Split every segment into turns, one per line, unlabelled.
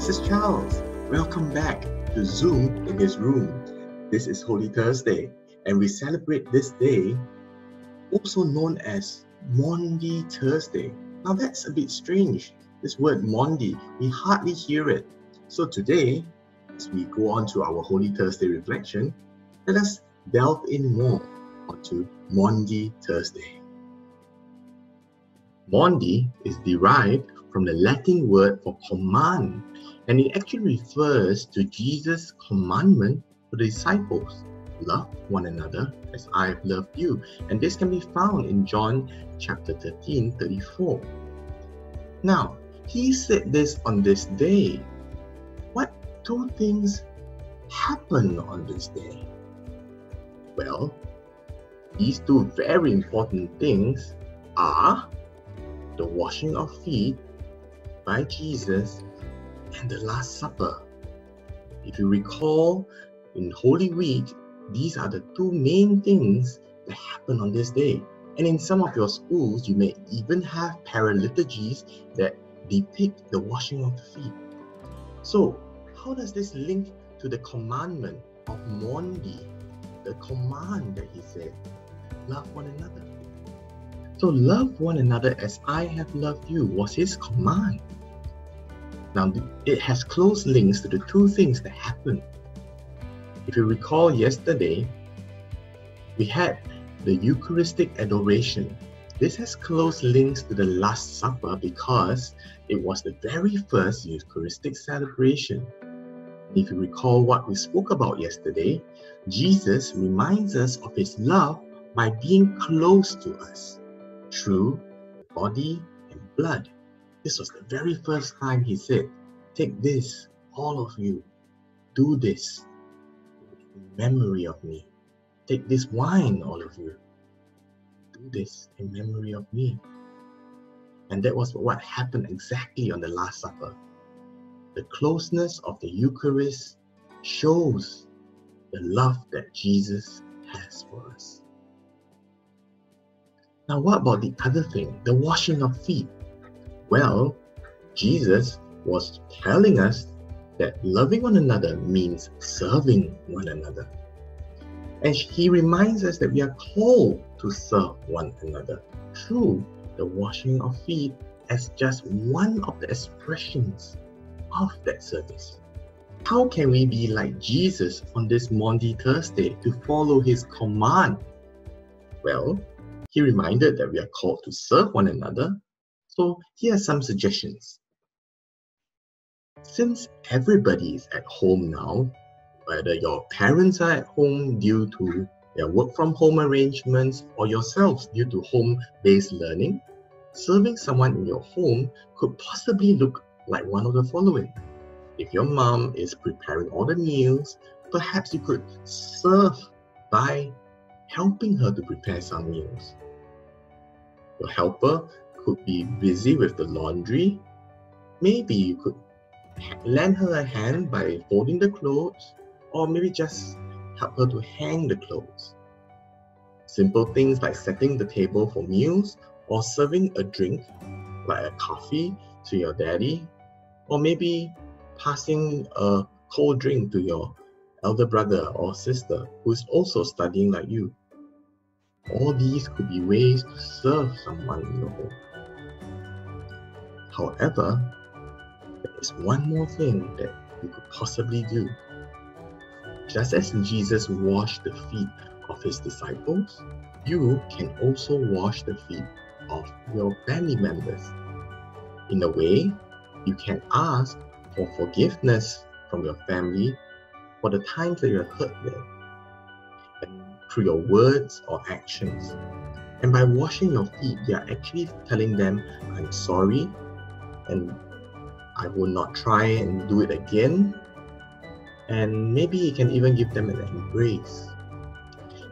this is Charles. Welcome back to Zoom in his room. This is Holy Thursday, and we celebrate this day, also known as Maundy Thursday. Now that's a bit strange. This word Maundy, we hardly hear it. So today, as we go on to our Holy Thursday reflection, let us delve in more onto Maundy Thursday. Maundy is derived from the Latin word for command, and it actually refers to Jesus' commandment to the disciples. Love one another as I have loved you. And this can be found in John chapter 13:34. Now, he said this on this day. What two things happen on this day? Well, these two very important things are the washing of feet by Jesus and the Last Supper. If you recall, in Holy Week, these are the two main things that happen on this day. And in some of your schools, you may even have paraliturgies that depict the washing of the feet. So, how does this link to the commandment of Maundy? The command that he said, love one another. So, love one another as I have loved you was his command. Now, it has close links to the two things that happened. If you recall yesterday, we had the Eucharistic adoration. This has close links to the Last Supper because it was the very first Eucharistic celebration. If you recall what we spoke about yesterday, Jesus reminds us of his love by being close to us through body and blood. This was the very first time he said, take this, all of you, do this in memory of me. Take this wine, all of you, do this in memory of me. And that was what happened exactly on the Last Supper. The closeness of the Eucharist shows the love that Jesus has for us. Now, what about the other thing, the washing of feet? Well, Jesus was telling us that loving one another means serving one another. And he reminds us that we are called to serve one another through the washing of feet as just one of the expressions of that service. How can we be like Jesus on this Maundy Thursday to follow his command? Well, he reminded that we are called to serve one another. So here are some suggestions. Since everybody is at home now, whether your parents are at home due to their work from home arrangements or yourselves due to home-based learning, serving someone in your home could possibly look like one of the following. If your mom is preparing all the meals, perhaps you could serve by helping her to prepare some meals. Your helper could be busy with the laundry. Maybe you could lend her a hand by folding the clothes, or maybe just help her to hang the clothes. Simple things like setting the table for meals or serving a drink like a coffee to your daddy, or maybe passing a cold drink to your elder brother or sister who is also studying like you. All these could be ways to serve someone in your home. However, there is one more thing that you could possibly do. Just as Jesus washed the feet of his disciples, you can also wash the feet of your family members. In a way, you can ask for forgiveness from your family for the times that you have hurt them, and through your words or actions. And by washing your feet, you are actually telling them, I'm sorry, and I will not try and do it again. And maybe you can even give them an embrace.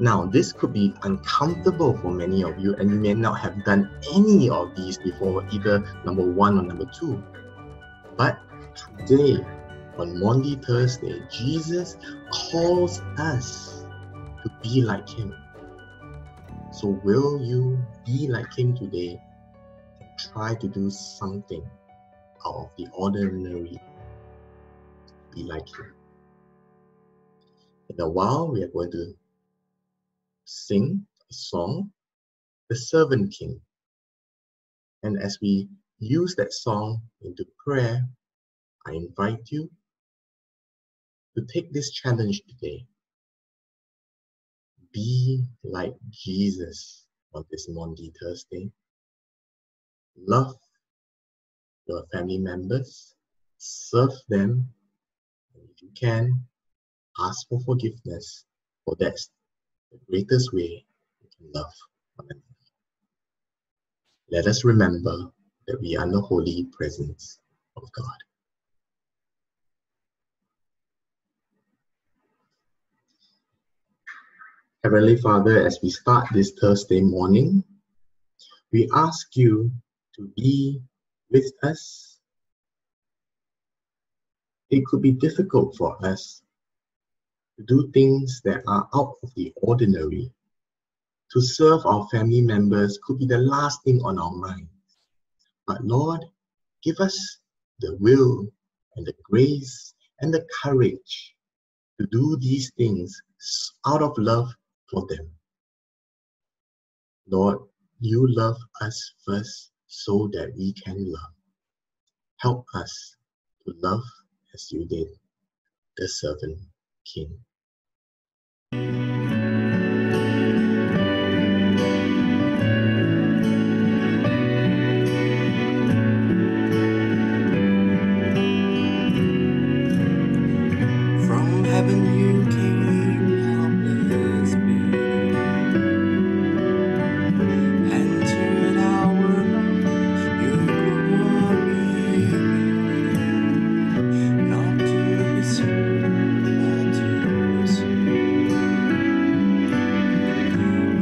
Now, this could be uncomfortable for many of you, and you may not have done any of these before, either number 1 or number 2. But today, on Maundy Thursday, Jesus calls us to be like him. So will you be like him today and try to do something out of the ordinary be like Him. In a while, we are going to sing a song, The Servant King. And as we use that song into prayer, I invite you to take this challenge today. Be like Jesus on this Maundy Thursday. Love your family members, serve them, and if you can, ask for forgiveness, for that's the greatest way we can love one another. Let us remember that we are in the holy presence of God. Heavenly Father, as we start this Thursday morning, we ask you to be with us. It could be difficult for us to do things that are out of the ordinary. To serve our family members could be the last thing on our mind. But Lord, give us the will and the grace and the courage to do these things out of love for them. Lord, you love us first so that we can love. Help us to love as you did the servant king.
From heaven you came, helpless babe, entered our world, your glory, not to be seen, but to receive,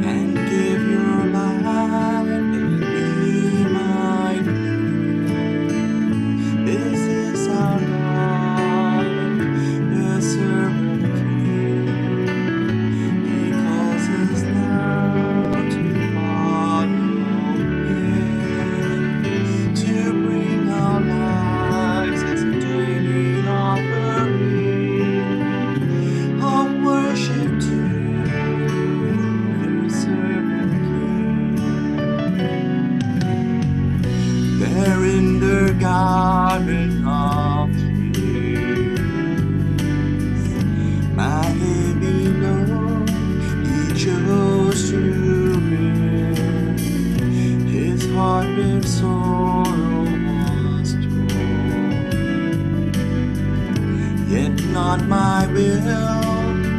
and give your life that we might live. This is our God, the servant king. He calls us now to follow him, to bring our lives as a daily offering of worship to the servant king. There in the garden of peace, my heavy load he chose to bear. His heart with sorrow was torn. Yet not my will,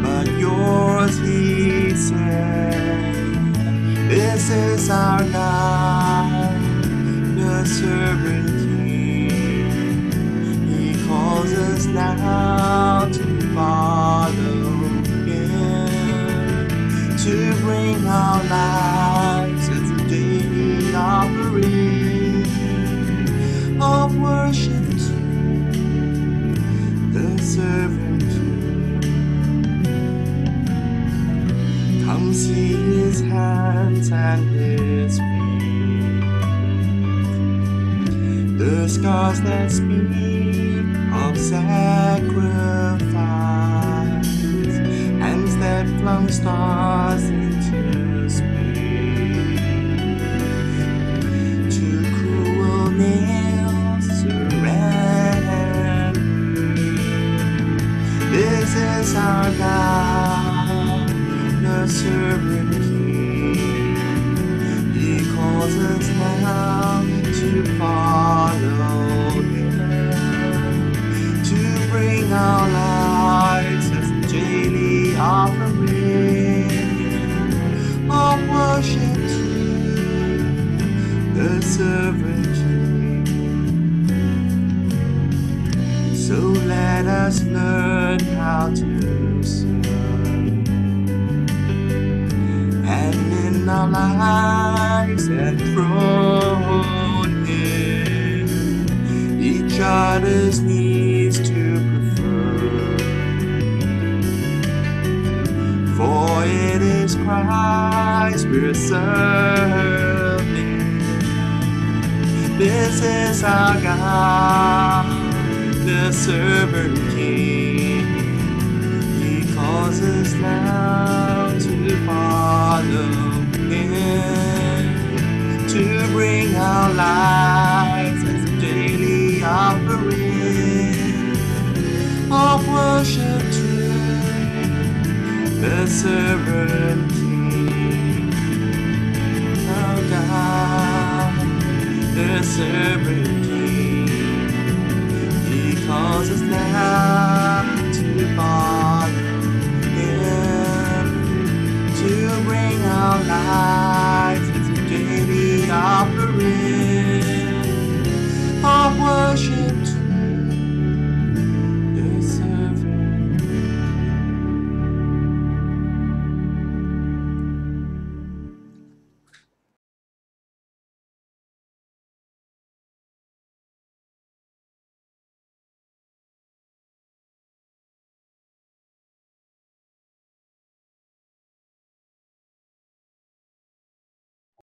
but yours, he said. This is our God, the servant king. He calls us now to follow him, to bring our lives as a daily offering of worship to the servant king. Come see his hands and his feet, the scars that speak of sacrifice, hands that flung stars into space, to cruel nails surrender. This is our God, the servant king. He calls us now to follow him, to bring our lives as a daily offering of worship to the servant king. So let us learn how to serve, and in our lives enthrone him, each other's needs to prefer. For it is Christ we're serving. This is our God, the servant King. He calls us now to follow Him, to bring our lives as a daily offering of worship to the servant